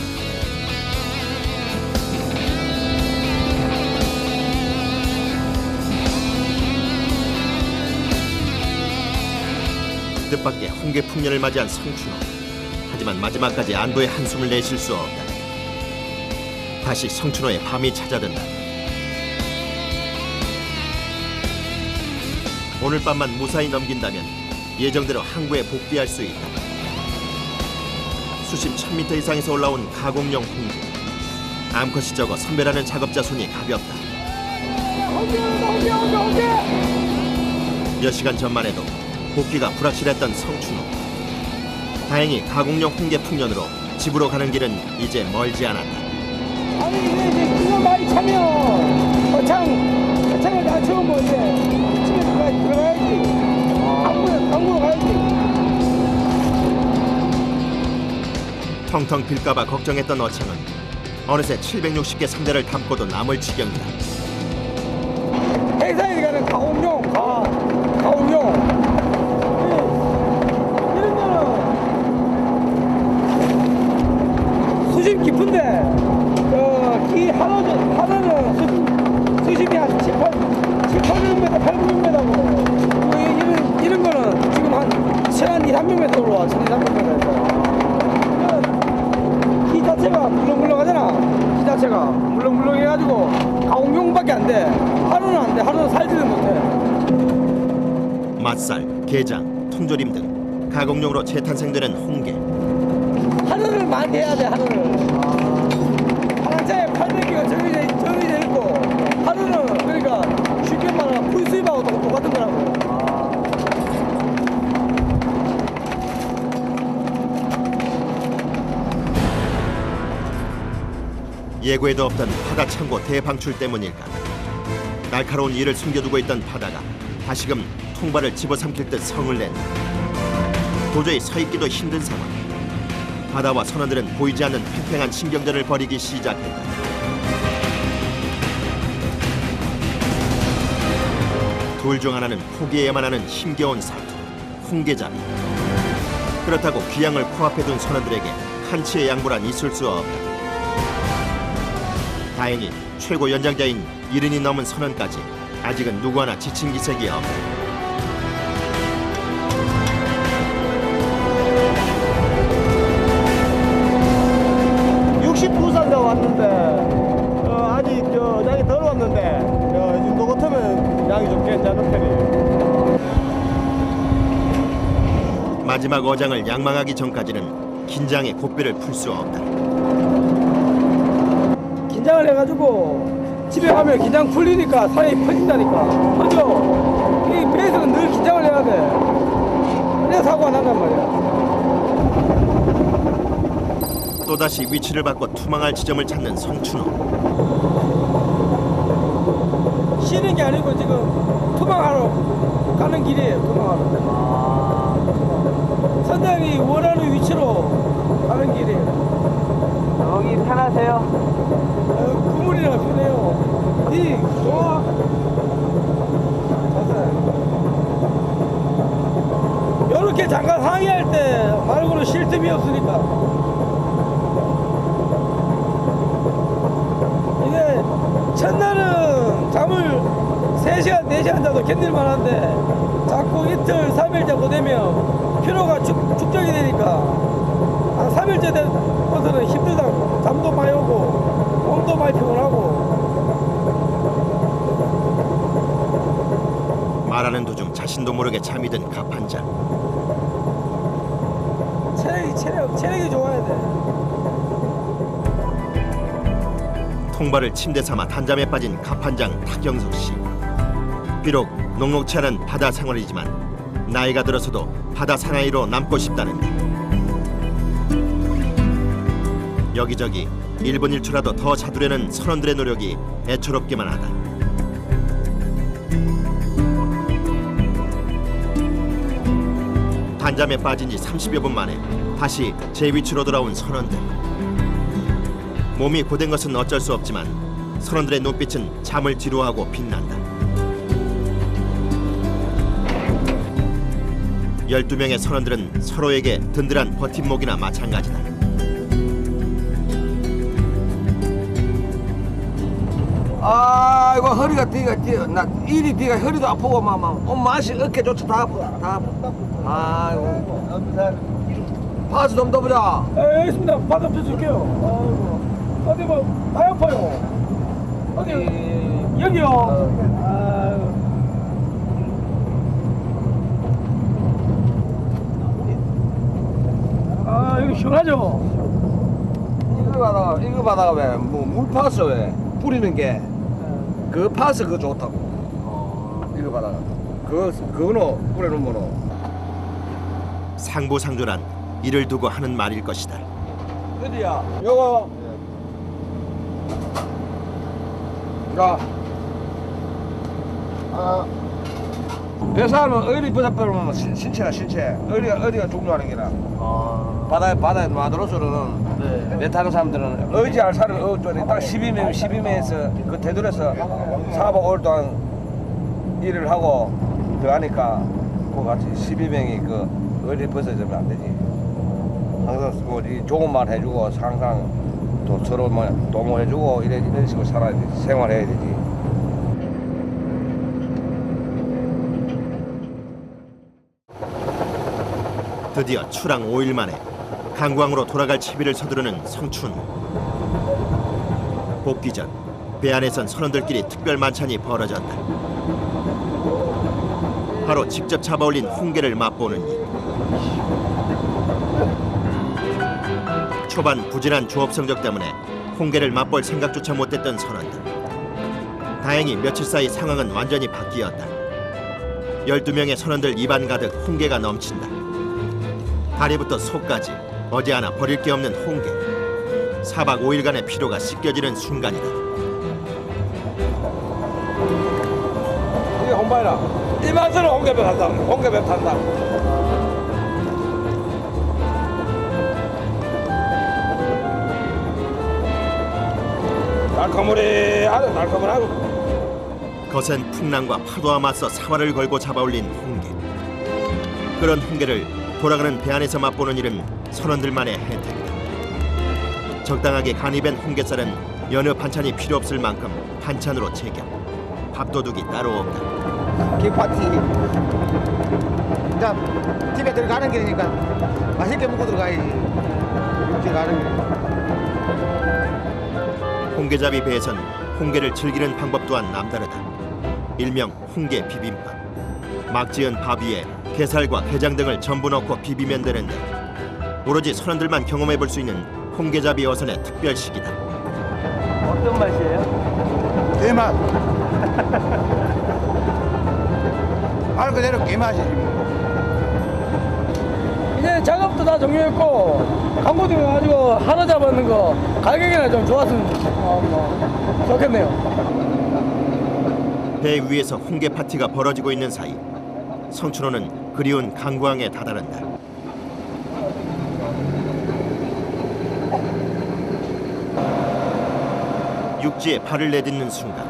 뜻밖의 홍게 풍년을 맞이한 성춘호. 하지만 마지막까지 안도의 한숨을 내쉴 수 없다. 다시 성춘호의 밤이 찾아든다. 오늘 밤만 무사히 넘긴다면 예정대로 항구에 복귀할 수 있다. 수심 1000m 이상에서 올라온 가공용 홍게. 암컷이 적어 선별하는 작업자 손이 가볍다. 몇 시간 전만 해도 복귀가 불확실했던 성춘호. 다행히 가공용 홍게 풍년으로 집으로 가는 길은 이제 멀지 않았다. 아니 이제 그거 많이 차면 창을 다 채우면 이제 집에 들어가야지. 강구로 가야지. 텅텅 빌까봐 걱정했던 어창은 어느새 760개 상대를 담고도 남을 지경이다. 회사에 가는 가공용. 이런 거는 수심 깊은데 이 하나는 수심이 한 7, 800m, 800m고 이런 거는 지금 한 1200m 올라와. 1200m에서 기 자체가 물렁물렁하잖아. 기 자체가 물렁물렁해가지고 가공용밖에 안 돼. 하루는 안 돼. 하루는 살지는 못해. 맛살, 게장, 통조림 등 가공용으로 재탄생되는 홍게. 하루를 많이 해야 돼. 하루를. 하나짜리 800kg 정해져 있고 하루는 그러니까 쉽게 말하면 풀수입하고 똑같은 거라고. 예고에도 없던 바다 창고 대방출 때문일까. 날카로운 일을 숨겨두고 있던 바다가 다시금 통발을 집어삼킬 듯 성을 낸다. 도저히 서 있기도 힘든 상황. 바다와 선원들은 보이지 않는 팽팽한 신경전을 벌이기 시작했다. 둘 중 하나는 포기해야만 하는 힘겨운 사투, 홍게잡이. 그렇다고 귀양을 코앞에 둔 선원들에게 한치의 양보란 있을 수 없다. 다행히 최고 연장자인 70이 넘은 선원까지 아직은 누구 하나 지친 기색이 없다. 부산자 왔는데 아직 양이 덜 왔는데 이 정도 같으면 양이 좀 괜찮은 편이에요. 마지막 어장을 양망하기 전까지는 긴장의 고삐를 풀 수 없다. 긴장을 해가지고 집에 가면 긴장 풀리니까 살이 퍼진다니까. 그죠? 이 배에서는 늘 긴장을 해야 돼. 그래야 사고가 난단 말이야. 또다시 위치를 바꿔 투망할 지점을 찾는 성춘호. 쉬는 게 아니고 지금 투망하러 가는 길이에요. 투망하러. 선장이 원하는 위치로 가는 길이에요. 여기 편하세요? 그물이라 편해요. 이렇게 잠깐 상의할 때 말고는 쉴 틈이 없으니까. 이게 첫날은 잠을 3시간, 4시간 자도 견딜만 한데 자꾸 이틀, 3일 자고 되면 피로가 축적이 되니까 한 3일째 돼서는 힘들다고. 잠도 많이 오고 몸도 많이 피곤하고. 말하는 도중 자신도 모르게 잠이 든 갑판장. 체력이 좋아야 돼. 통발을 침대 삼아 단잠에 빠진 갑판장 탁영석 씨. 비록 녹록치 않은 바다 생활이지만 나이가 들어서도 바다 사나이로 남고 싶다는데. 여기저기 1분 1초라도 더 자두려는 선원들의 노력이 애처롭기만 하다. 단잠에 빠진 지 30여 분 만에 다시 제 위치로 돌아온 선원들. 몸이 고된 것은 어쩔 수 없지만 선원들의 눈빛은 잠을 지루하고 빛난다. 12명의 선원들은 서로에게 든든한 버팀목이나 마찬가지다. 아이고 허리가 나 일이 뒤가 허리도 아프고 막 맛이 어깨조차 다 아프다. 아이고 파스 좀 더 보자. 알겠습니다. 받아 줄게요. 어디 뭐 많이 아파요. 어디 여기요. 아 여기 시원하죠? 이거 받아가 왜 물 파스 왜 뿌리는 게 그 파스 그거 좋다고. 이거 받아가 그거는 뿌려놓으면은 상부상조란 이를 두고 하는 말일 것이다. 어디야? 요거. 자. 배사는 어디 벗어버리면 신체야 신체. 어디가 중요하는 게라. 바다에 놔들어서는 배 타는 사람들은 의지할 사람을 딱 12명에서 그 대들에서 4박 5일 동안 일을 하고 더 하니까 그거 같이 12명이 그 어디 벗어지면 안 되지. 항상 뭐 좋은 말 해주고 항상 또 서로 뭐 동호해주고 이런 식으로 살아야 되지. 생활해야 되지. 드디어 출항 5일 만에 강구항으로 돌아갈 채비를 서두르는 성춘. 복귀 전 배 안에선 선원들끼리 특별 만찬이 벌어졌다. 바로 직접 잡아올린 홍게를 맛보는 일. 초반 부진한 조업 성적 때문에 홍게를 맛볼 생각조차 못했던 선원들. 다행히 며칠 사이 상황은 완전히 바뀌었다. 12명의 선원들 입안 가득 홍게가 넘친다. 다리부터 속까지 어디 하나 버릴 게 없는 홍게. 4박 5일간의 피로가 씻겨지는 순간이다. 이게 홍바이라. 이 맛으로 홍게배 탄다. 홍게배 탄다. 날카무리하고 날카무리하고. 거센 풍랑과 파도와 맞서 사활을 걸고 잡아올린 홍게. 그런 홍게를 돌아가는 배 안에서 맛보는 일은 선원들만의 혜택이다. 적당하게 간이 밴 홍게살은 여느 반찬이 필요 없을 만큼 반찬으로 채겨 밥도둑이 따로 없다. 킥파티. 자, 집에 들어가는 길이니까 맛있게 먹고 들어가야지. 이렇게 가는 길. 홍게잡이 배에선 홍게를 즐기는 방법 또한 남다르다. 일명 홍게 비빔밥. 막 지은 밥 위에 게살과 게장 등을 전부 넣고 비비면 되는데 오로지 선원들만 경험해볼 수 있는 홍게잡이 어선의 특별식이다. 어떤 맛이에요? 게맛. 말 그대로 게맛이지. 이제 작업도 다 종료했고 강보도 가지고 하나 잡았는 거 가격이나 좀 좋았으면 좋겠네요. 배 위에서 홍게 파티가 벌어지고 있는 사이 성춘호는 그리운 강구항에 다다른다. 육지에 발을 내딛는 순간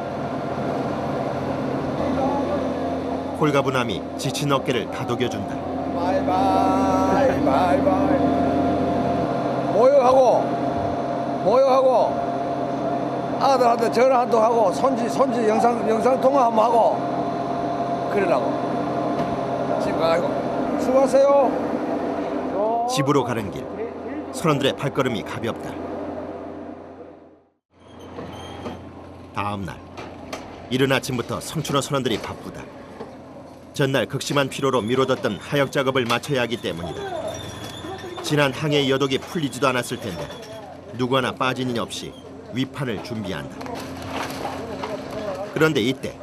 홀가분함이 지친 어깨를 다독여준다. 바이바이 바이바이. 모욕하고 아들한테 전화 한 통 하고 손지 영상 통화 한번 하고 그러라고. 집 가고 수고하세요. 집으로 가는 길 선원들의 발걸음이 가볍다. 다음 날 이른 아침부터 성춘호 선원들이 바쁘다. 전날 극심한 피로로 미뤄뒀던 하역 작업을 마쳐야 하기 때문이다. 지난 항해의 여독이 풀리지도 않았을 텐데 누구 하나 빠진 일 없이 위판을 준비한다. 그런데 이때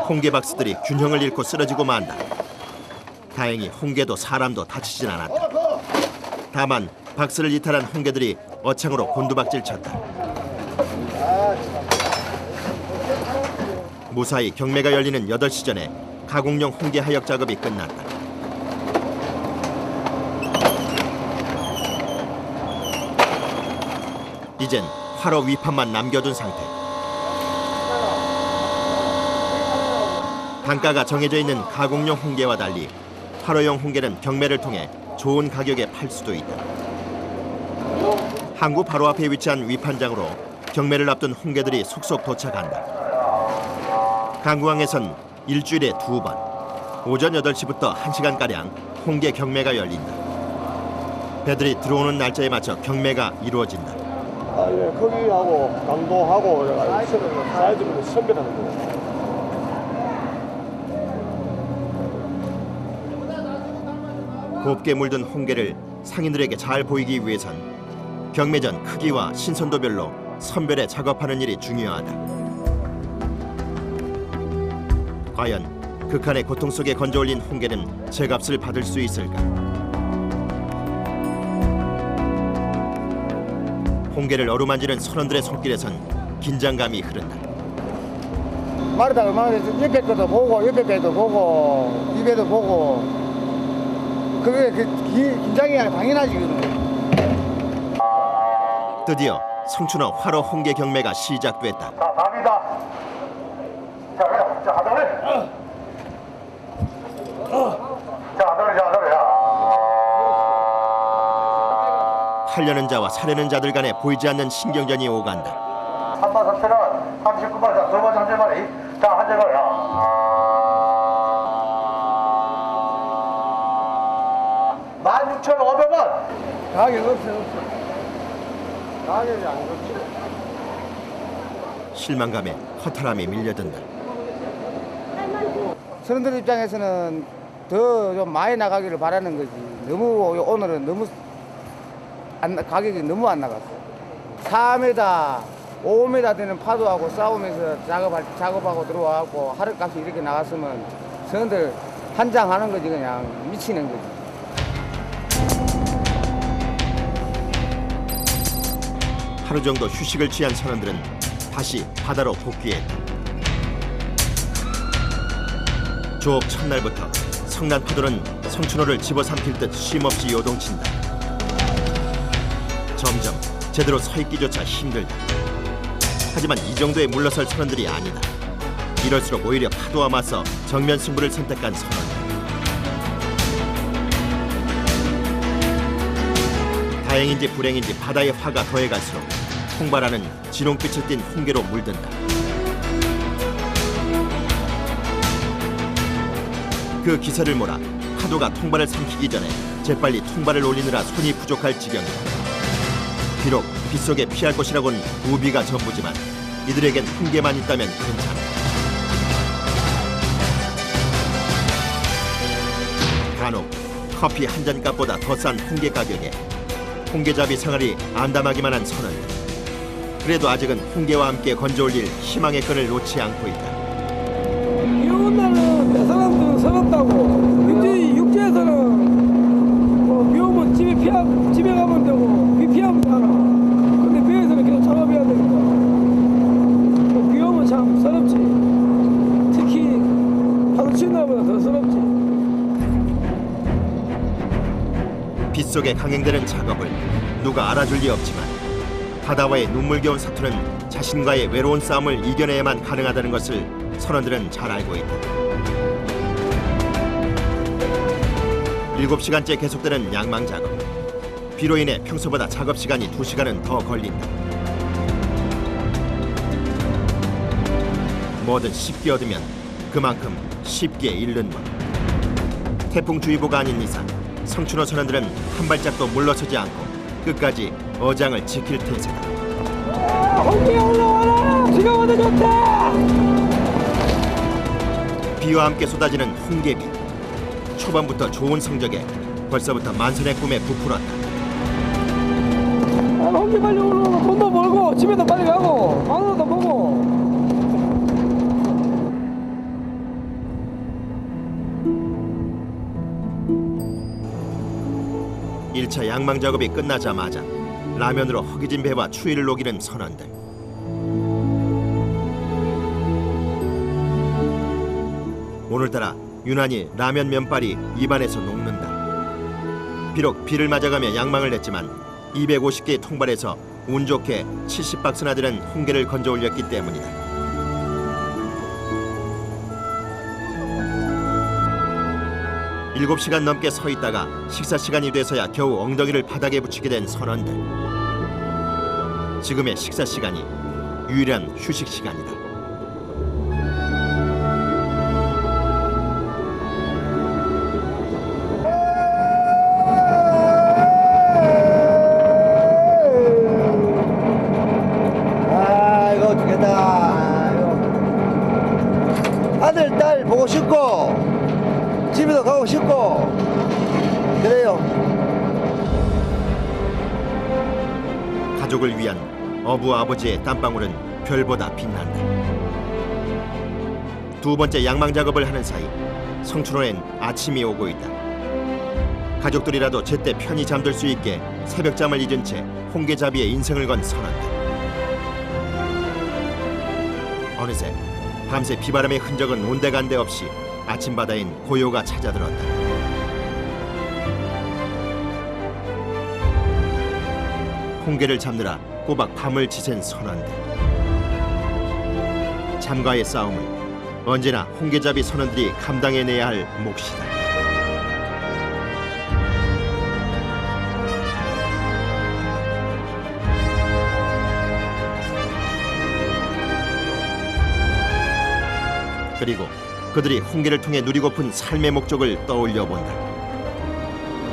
홍게 박스들이 균형을 잃고 쓰러지고 만다. 다행히 홍게도 사람도 다치진 않았다. 다만 박스를 이탈한 홍게들이 어창으로 곤두박질 쳤다. 무사히 경매가 열리는 8시 전에 가공용 홍게 하역 작업이 끝났다. 이젠 화로 위판만 남겨둔 상태. 단가가 정해져 있는 가공용 홍게와 달리 화로용 홍게는 경매를 통해 좋은 가격에 팔 수도 있다. 항구 바로 앞에 위치한 위판장으로 경매를 앞둔 홍게들이 속속 도착한다. 강구항에선 일주일에 2번 오전 8시부터 1시간가량 홍게 경매가 열린다. 배들이 들어오는 날짜에 맞춰 경매가 이루어진다. 예, 거기하고 강도하고 사이즈를 선별하는 거예요. 곱게 물든 홍게를 상인들에게 잘 보이기 위해선 경매전 크기와 신선도별로 선별해 작업하는 일이 중요하다. 과연 극한의 고통 속에 건져 올린 홍게는 제값을 받을 수 있을까? 홍게를 어루만지는 선원들의 손길에선 긴장감이 흐른다. 마르다 얼마나 됐어? 옆에 것도 보고 옆에 배도 보고 입에도 보고 그게 긴장이 당연하지 그거는. 드디어 성춘호 화로 홍게 경매가 시작됐다. 자, 답니다. 자, 그래. 자, 하더래. 자, 하더래. 하려는 자와 사려는 자들 간에 보이지 않는 신경전이 오간다. 33,000원, 39만, 자, 두 번째 한 대만이. 자, 한 대만이야. 16,500원. 가격 없어. 가격이 안 좋지. 실망감에 허탈함이 밀려든다. 선원들 입장에서는 더 좀 많이 나가기를 바라는 거지. 너무 오늘은 너무 가격이 너무 안 나갔어. 4m, 5m 되는 파도하고 싸우면서 작업하고 들어와갖고 하루값이 이렇게 나갔으면 선원들 한장하는 거지 그냥 미치는 거지. 하루 정도 휴식을 취한 선원들은 다시 바다로 복귀했다. 조업 첫날부터 성난 파도는 성춘호를 집어삼킬 듯 쉼없이 요동친다. 점점 제대로 서 있기조차 힘들다. 하지만 이 정도에 물러설 선원들이 아니다. 이럴수록 오히려 파도와 맞서 정면 승부를 선택한 선원들. 다행인지 불행인지 바다의 화가 더해갈수록 통발하는 진홍빛을 띤 홍게로 물든다. 그 기세를 몰아 파도가 통발을 삼키기 전에 재빨리 통발을 올리느라 손이 부족할 지경이다. 비록 빗속에 피할 곳이라곤 우비가 전부지만 이들에겐 홍게만 있다면 괜찮아. 간혹 커피 한 잔 값보다 더 싼 홍게 가격에 홍게잡이 생활이 안담하기만 한 선원들. 그래도 아직은 홍게와 함께 건져 올릴 희망의 끈을 놓지 않고 있다. 비 오는 날은 내 사람들은 서럽다고. 육지에서는 비 오면 집에 가면 되고 비 피하면 되잖아. 근데 배에서는 계속 작업해야 되니까 비 오면 참 서럽지. 특히 파도 치는 날보다 더 서럽지. 빗속에 강행되는 작업을 누가 알아줄 리 없지만 바다와의 눈물겨운 사투는 자신과의 외로운 싸움을 이겨내야만 가능하다는 것을 선원들은 잘 알고 있다. 7시간째 계속되는 양망 작업. 비로 인해 평소보다 작업 시간이 2시간은 더 걸린다. 뭐든 쉽게 얻으면 그만큼 쉽게 잃는 것. 태풍주의보가 아닌 이상 성춘호 선원들은 한 발짝도 물러서지 않고 끝까지 어장을 지킬 태세다. 홍게 올라와라! 비가 와도 좋다! 비와 함께 쏟아지는 홍게비. 초반부터 좋은 성적에 벌써부터 만선의 꿈에 부풀었다. 홍게 빨리 올라오고 돈도 벌고 집에도 빨리 가고 마누라도 보고. 1차 양망 작업이 끝나자마자 라면으로 허기진 배와 추위를 녹이는 선원들. 오늘따라 유난히 라면 면발이 입안에서 녹는다. 비록 비를 맞아가며 양망을 냈지만 250개의 통발에서 운 좋게 70박스나 되는 홍게를 건져 올렸기 때문이다. 일곱 시간 넘게 서 있다가 식사 시간이 돼서야 겨우 엉덩이를 바닥에 붙이게 된 선원들. 지금의 식사 시간이 유일한 휴식 시간이다. 아이고 죽겠다. 아들 딸 보고 싶고 집에도 가고 싶고 그래요. 가족을 위한 어부 아버지의 땀방울은 별보다 빛난다. 두 번째 양망 작업을 하는 사이 성춘호엔 아침이 오고 있다. 가족들이라도 제때 편히 잠들 수 있게 새벽잠을 잊은 채 홍게잡이에 인생을 건 선원들. 어느새 밤새 비바람의 흔적은 온데간데 없이 아침바다엔 고요가 찾아들었다. 홍게를 잡느라 꼬박 밤을 지샌 선원들. 잠과의 싸움을 언제나 홍게잡이 선원들이 감당해내야 할 몫이다. 그리고 그들이 홍게를 통해 누리고픈 삶의 목적을 떠올려 본다.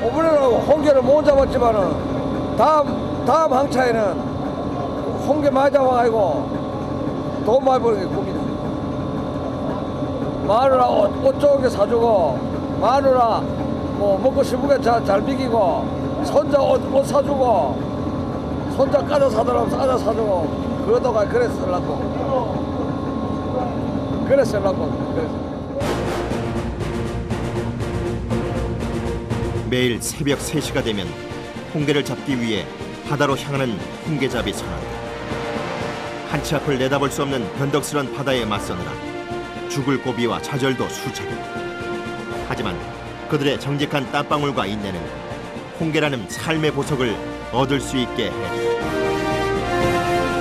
이번에는 홍게를 못 잡았지만은 다음 항차에는 홍게 많이 잡아가지고 돈 많이 버는 게 꿈이다. 마누라 옷 좋은 게 사주고, 마누라 뭐 먹고 싶은 게 잘 비기고, 손자 옷 사주고, 손자 과자 사달라면 과자 사주고, 그러다가 그랬을라고. 매일 새벽 3시가 되면 홍게를 잡기 위해 바다로 향하는 홍게잡이 선원들. 한치 앞을 내다볼 수 없는 변덕스런 바다에 맞서느라 죽을 고비와 좌절도 수차례. 하지만 그들의 정직한 땀방울과 인내는 홍게라는 삶의 보석을 얻을 수 있게 했다.